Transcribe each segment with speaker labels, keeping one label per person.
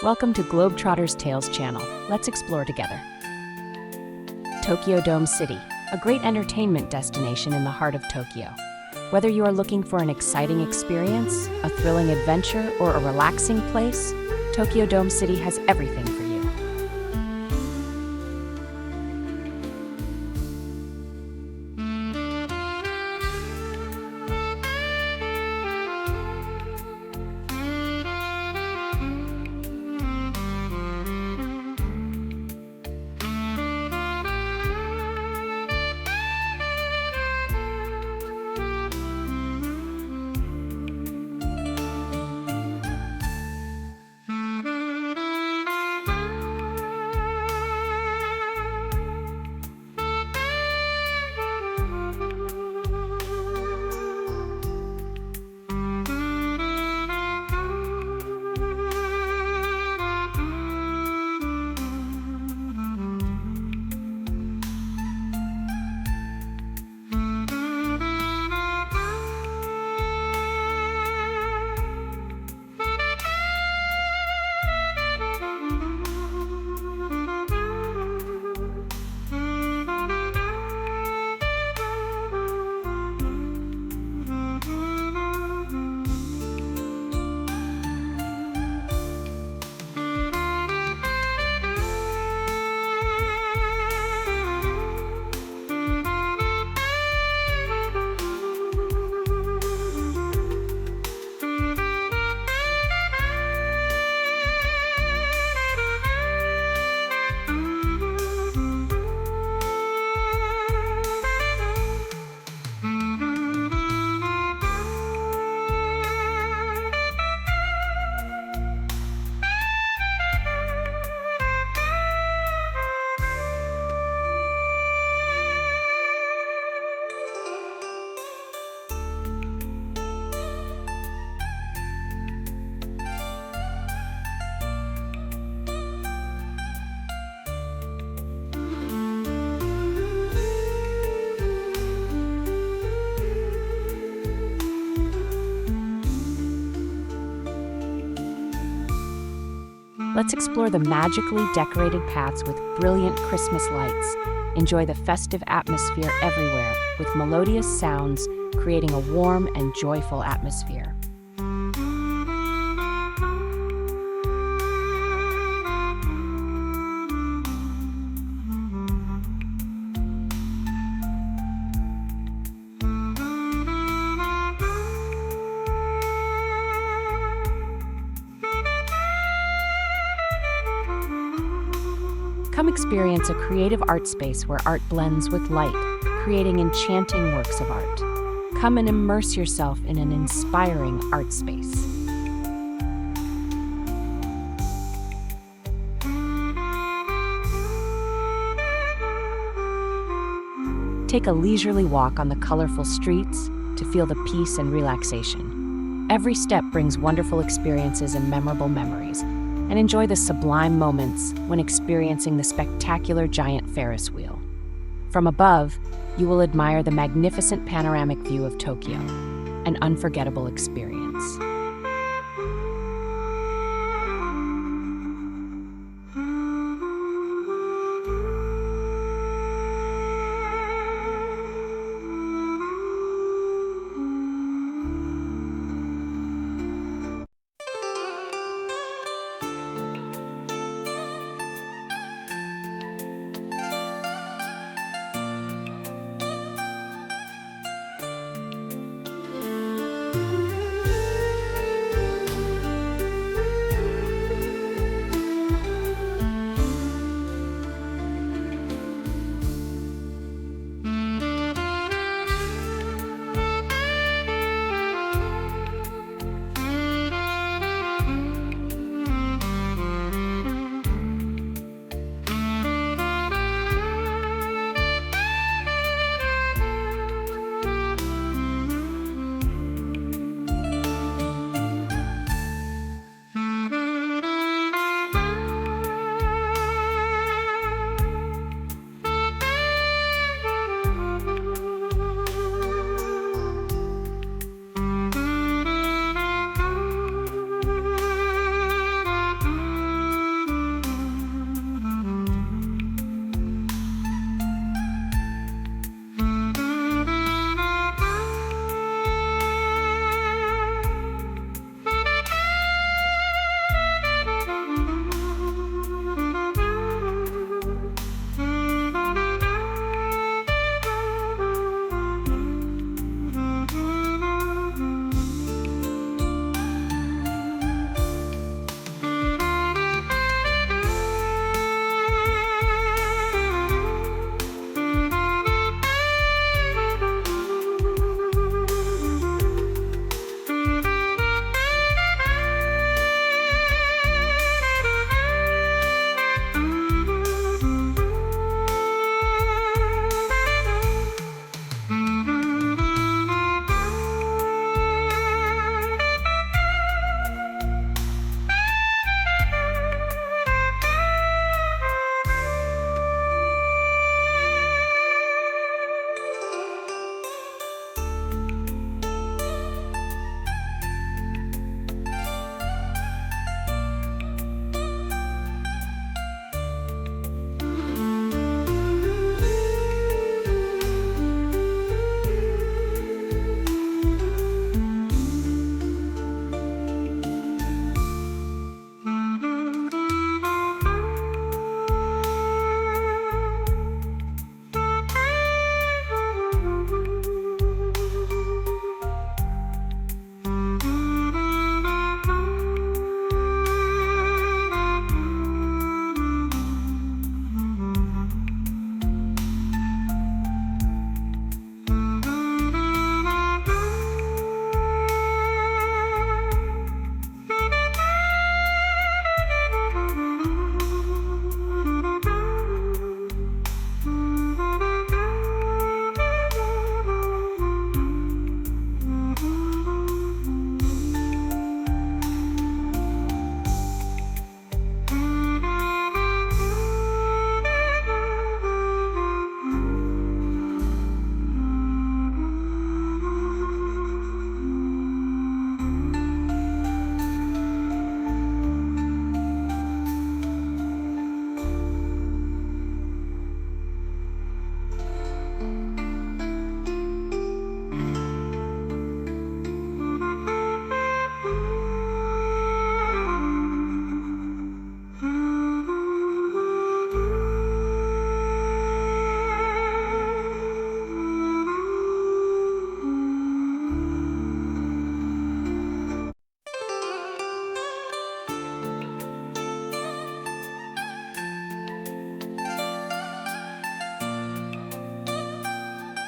Speaker 1: Welcome to Globetrotter's Tales channel. Let's explore together. Tokyo Dome City, a great entertainment destination in the heart of Tokyo. Whether you are looking for an exciting experience, a thrilling adventure, or a relaxing place, Tokyo Dome City has everything for you. Let's explore the magically decorated paths with brilliant Christmas lights. Enjoy the festive atmosphere everywhere with melodious sounds, creating a warm and joyful atmosphere. Come experience a creative art space where art blends with light, creating enchanting works of art. Come and immerse yourself in an inspiring art space. Take a leisurely walk on the colorful streets to feel the peace and relaxation. Every step brings wonderful experiences and memorable memories. And enjoy the sublime moments when experiencing the spectacular giant Ferris wheel. From above, you will admire the magnificent panoramic view of Tokyo, an unforgettable experience.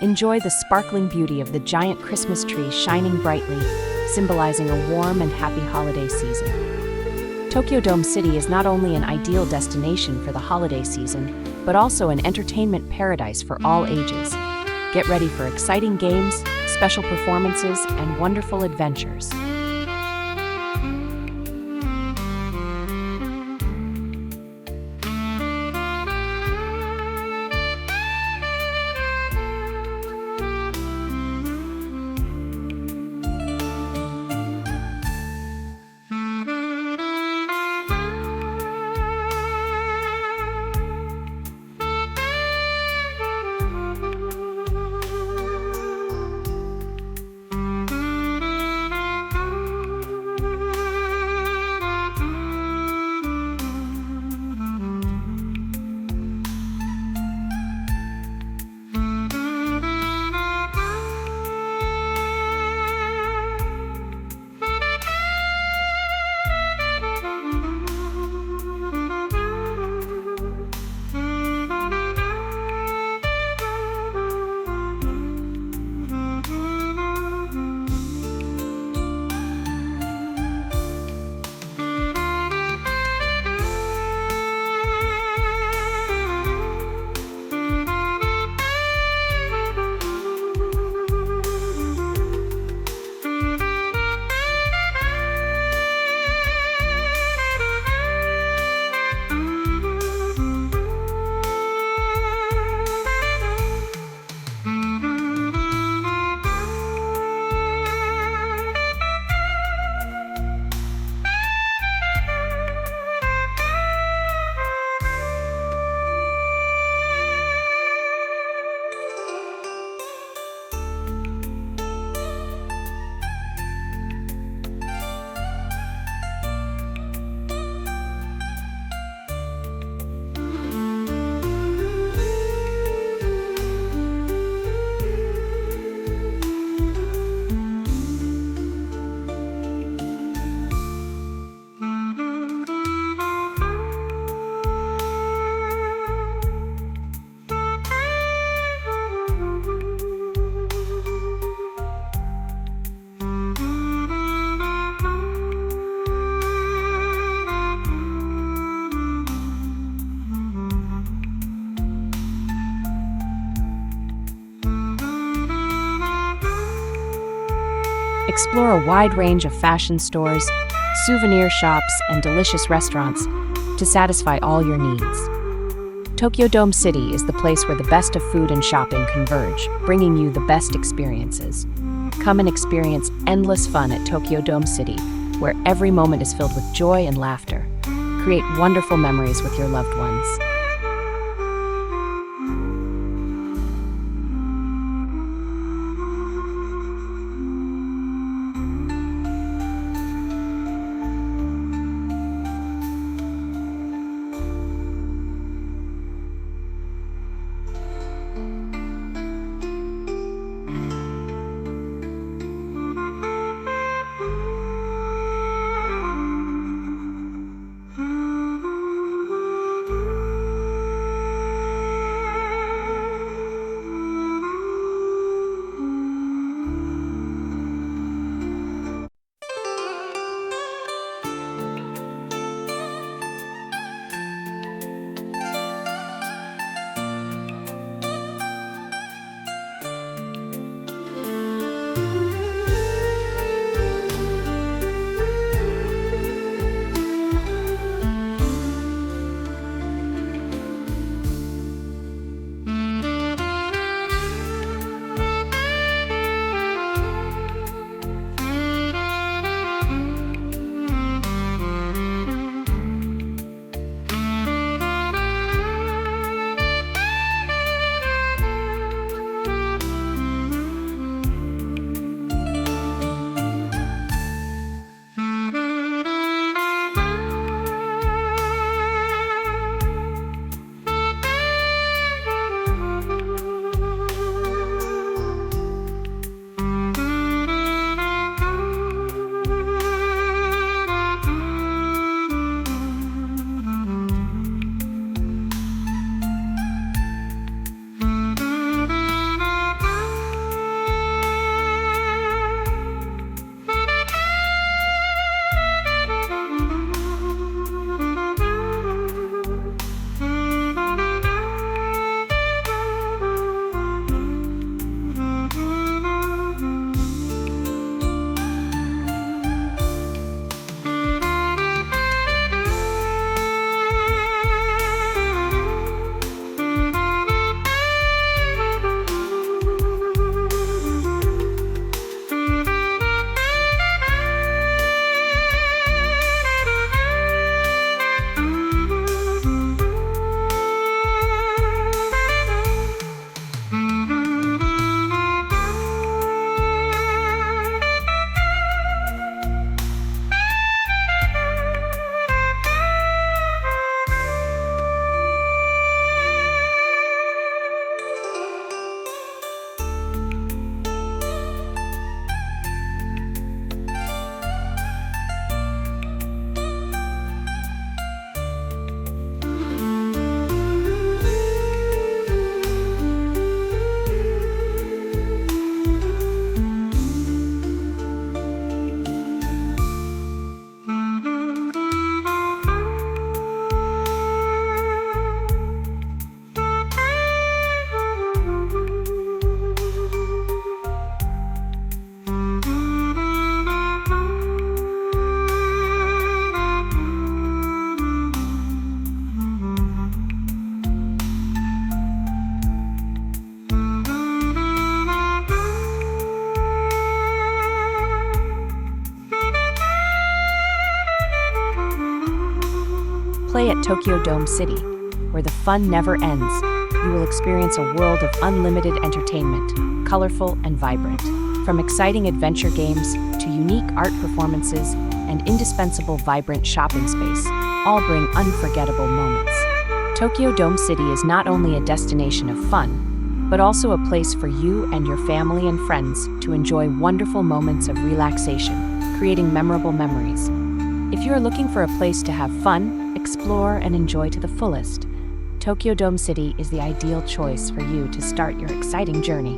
Speaker 1: Enjoy the sparkling beauty of the giant Christmas tree shining brightly, symbolizing a warm and happy holiday season. Tokyo Dome City is not only an ideal destination for the holiday season, but also an entertainment paradise for all ages. Get ready for exciting games, special performances, and wonderful adventures. Explore a wide range of fashion stores, souvenir shops, and delicious restaurants to satisfy all your needs. Tokyo Dome City is the place where the best of food and shopping converge, bringing you the best experiences. Come and experience endless fun at Tokyo Dome City, where every moment is filled with joy and laughter. Create wonderful memories with your loved ones. play at Tokyo Dome City, where the fun never ends. You will experience a world of unlimited entertainment, colorful and vibrant. From exciting adventure games to unique art performances and indispensable vibrant shopping space, all bring unforgettable moments. Tokyo Dome City is not only a destination of fun, but also a place for you and your family and friends to enjoy wonderful moments of relaxation, creating memorable memories. If you are looking for a place to have fun, explore, and enjoy to the fullest, Tokyo Dome City is the ideal choice for you to start your exciting journey.